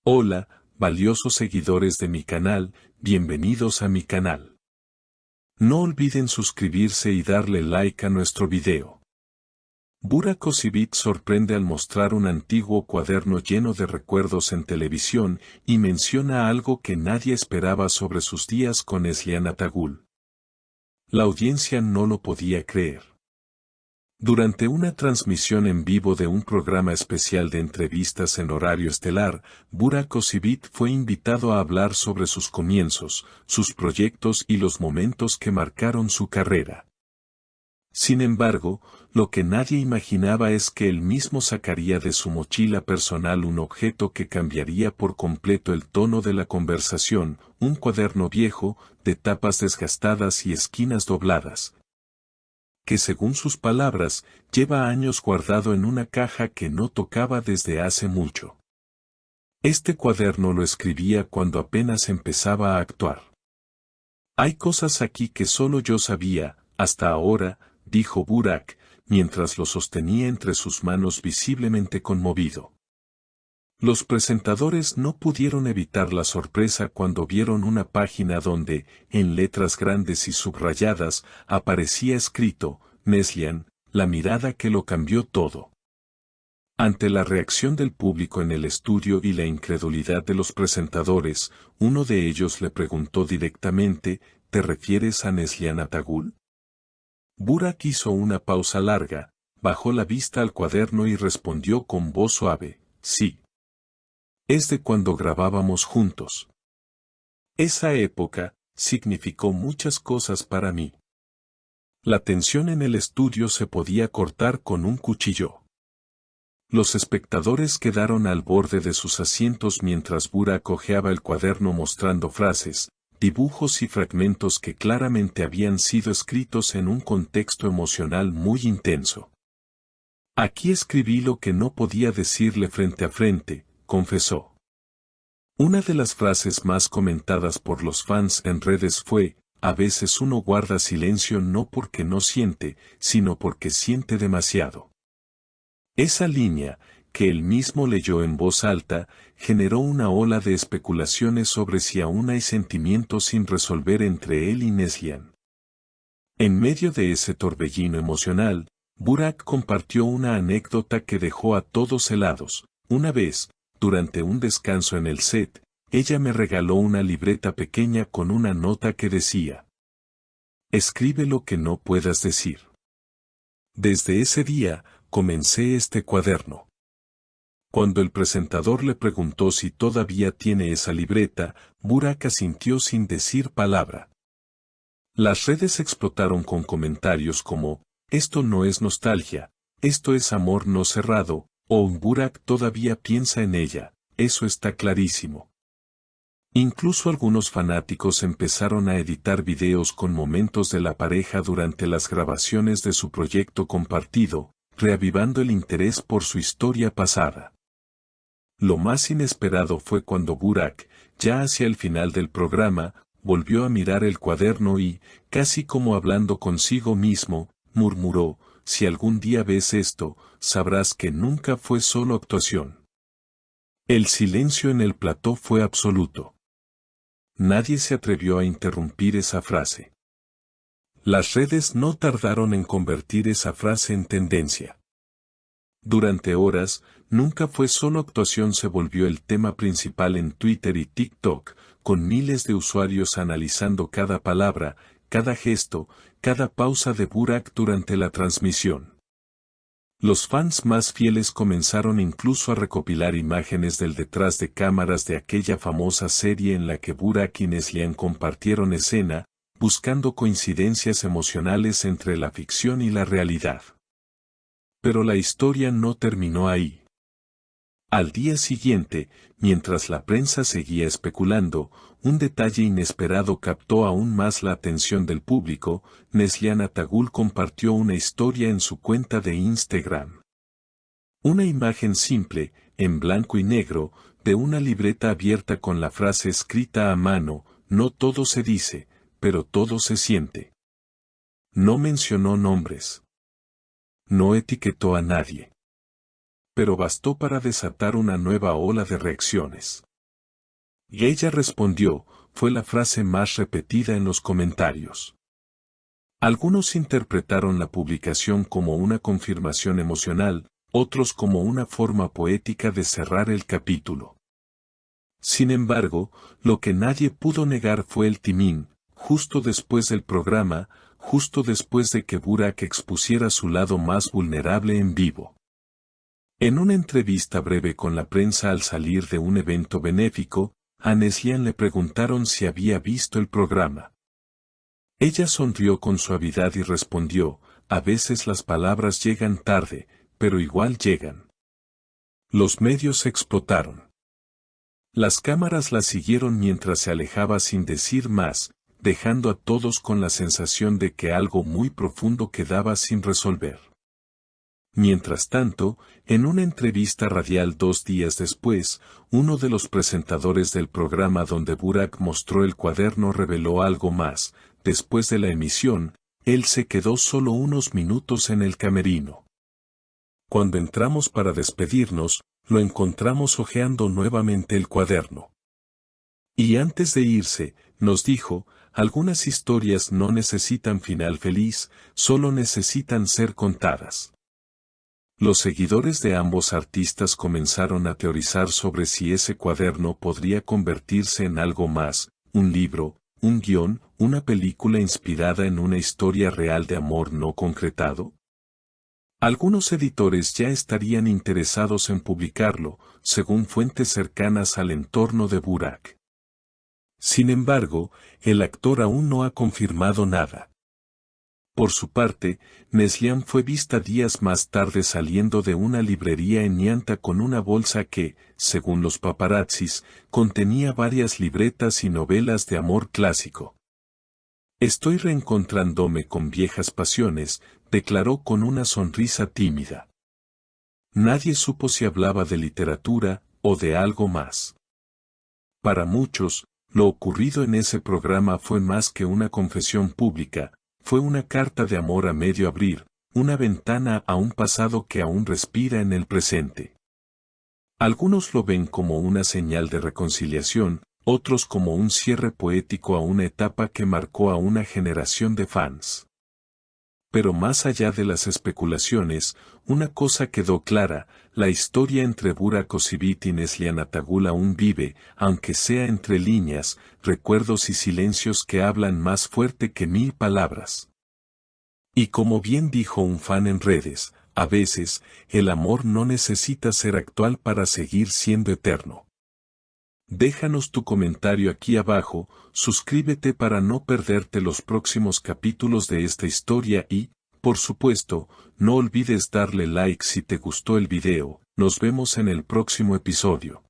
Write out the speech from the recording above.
Hola, valiosos seguidores de mi canal, bienvenidos a mi canal. No olviden suscribirse y darle like a nuestro video. Burak Özçivit sorprende al mostrar un antiguo cuaderno lleno de recuerdos en televisión y menciona algo que nadie esperaba sobre sus días con Neslihan Atagül. La audiencia no lo podía creer. Durante una transmisión en vivo de un programa especial de entrevistas en horario estelar, Burak Özçivit fue invitado a hablar sobre sus comienzos, sus proyectos y los momentos que marcaron su carrera. Sin embargo, lo que nadie imaginaba es que él mismo sacaría de su mochila personal un objeto que cambiaría por completo el tono de la conversación, un cuaderno viejo, de tapas desgastadas y esquinas dobladas, que según sus palabras, lleva años guardado en una caja que no tocaba desde hace mucho. Este cuaderno lo escribía cuando apenas empezaba a actuar. Hay cosas aquí que solo yo sabía, hasta ahora, dijo Burak, mientras lo sostenía entre sus manos visiblemente conmovido. Los presentadores no pudieron evitar la sorpresa cuando vieron una página donde, en letras grandes y subrayadas, aparecía escrito, Neslihan, la mirada que lo cambió todo. Ante la reacción del público en el estudio y la incredulidad de los presentadores, uno de ellos le preguntó directamente, ¿te refieres a Neslihan Atagül? Burak hizo una pausa larga, bajó la vista al cuaderno y respondió con voz suave, sí. Es de cuando grabábamos juntos. Esa época significó muchas cosas para mí. La tensión en el estudio se podía cortar con un cuchillo. Los espectadores quedaron al borde de sus asientos mientras Burak hojeaba el cuaderno mostrando frases, dibujos y fragmentos que claramente habían sido escritos en un contexto emocional muy intenso. Aquí escribí lo que no podía decirle frente a frente, confesó. Una de las frases más comentadas por los fans en redes fue, a veces uno guarda silencio no porque no siente, sino porque siente demasiado. Esa línea, que él mismo leyó en voz alta, generó una ola de especulaciones sobre si aún hay sentimientos sin resolver entre él y Neslihan. En medio de ese torbellino emocional, Burak compartió una anécdota que dejó a todos helados. Una vez, durante un descanso en el set, ella me regaló una libreta pequeña con una nota que decía: escribe lo que no puedas decir. Desde ese día, comencé este cuaderno. Cuando el presentador le preguntó si todavía tiene esa libreta, Burak asintió sin decir palabra. Las redes explotaron con comentarios como, esto no es nostalgia, esto es amor no cerrado, o Burak todavía piensa en ella, eso está clarísimo. Incluso algunos fanáticos empezaron a editar videos con momentos de la pareja durante las grabaciones de su proyecto compartido, reavivando el interés por su historia pasada. Lo más inesperado fue cuando Burak, ya hacia el final del programa, volvió a mirar el cuaderno y, casi como hablando consigo mismo, murmuró, si algún día ves esto, sabrás que nunca fue solo actuación. El silencio en el plató fue absoluto. Nadie se atrevió a interrumpir esa frase. Las redes no tardaron en convertir esa frase en tendencia. Durante horas, nunca fue solo actuación se volvió el tema principal en Twitter y TikTok, con miles de usuarios analizando cada palabra, cada gesto, cada pausa de Burak durante la transmisión. Los fans más fieles comenzaron incluso a recopilar imágenes del detrás de cámaras de aquella famosa serie en la que Burak y Neslihan compartieron escena, buscando coincidencias emocionales entre la ficción y la realidad. Pero la historia no terminó ahí. Al día siguiente, mientras la prensa seguía especulando, un detalle inesperado captó aún más la atención del público. Neslihan Atagül compartió una historia en su cuenta de Instagram. Una imagen simple, en blanco y negro, de una libreta abierta con la frase escrita a mano, no todo se dice, pero todo se siente. No mencionó nombres. No etiquetó a nadie. Pero bastó para desatar una nueva ola de reacciones. Y ella respondió, fue la frase más repetida en los comentarios. Algunos interpretaron la publicación como una confirmación emocional, otros como una forma poética de cerrar el capítulo. Sin embargo, lo que nadie pudo negar fue el timín, justo después del programa, justo después de que Burak expusiera su lado más vulnerable en vivo. En una entrevista breve con la prensa al salir de un evento benéfico, a Neslihan le preguntaron si había visto el programa. Ella sonrió con suavidad y respondió, a veces las palabras llegan tarde, pero igual llegan. Los medios explotaron. Las cámaras la siguieron mientras se alejaba sin decir más, dejando a todos con la sensación de que algo muy profundo quedaba sin resolver. Mientras tanto, en una entrevista radial 2 días después, uno de los presentadores del programa donde Burak mostró el cuaderno reveló algo más. Después de la emisión, él se quedó solo unos minutos en el camerino. Cuando entramos para despedirnos, lo encontramos hojeando nuevamente el cuaderno. Y antes de irse, nos dijo, algunas historias no necesitan final feliz, solo necesitan ser contadas. Los seguidores de ambos artistas comenzaron a teorizar sobre si ese cuaderno podría convertirse en algo más, un libro, un guión, una película inspirada en una historia real de amor no concretado. Algunos editores ya estarían interesados en publicarlo, según fuentes cercanas al entorno de Burak. Sin embargo, el actor aún no ha confirmado nada. Por su parte, Neslihan fue vista días más tarde saliendo de una librería en Nianta con una bolsa que, según los paparazzis, contenía varias libretas y novelas de amor clásico. Estoy reencontrándome con viejas pasiones, declaró con una sonrisa tímida. Nadie supo si hablaba de literatura o de algo más. Para muchos, lo ocurrido en ese programa fue más que una confesión pública, fue una carta de amor a medio abrir, una ventana a un pasado que aún respira en el presente. Algunos lo ven como una señal de reconciliación, otros como un cierre poético a una etapa que marcó a una generación de fans. Pero más allá de las especulaciones, una cosa quedó clara, la historia entre Burak Özçivit y Neslihan Atagül aún vive, aunque sea entre líneas, recuerdos y silencios que hablan más fuerte que 1000 palabras. Y como bien dijo un fan en redes, a veces, el amor no necesita ser actual para seguir siendo eterno. Déjanos tu comentario aquí abajo, suscríbete para no perderte los próximos capítulos de esta historia y, por supuesto, no olvides darle like si te gustó el video. Nos vemos en el próximo episodio.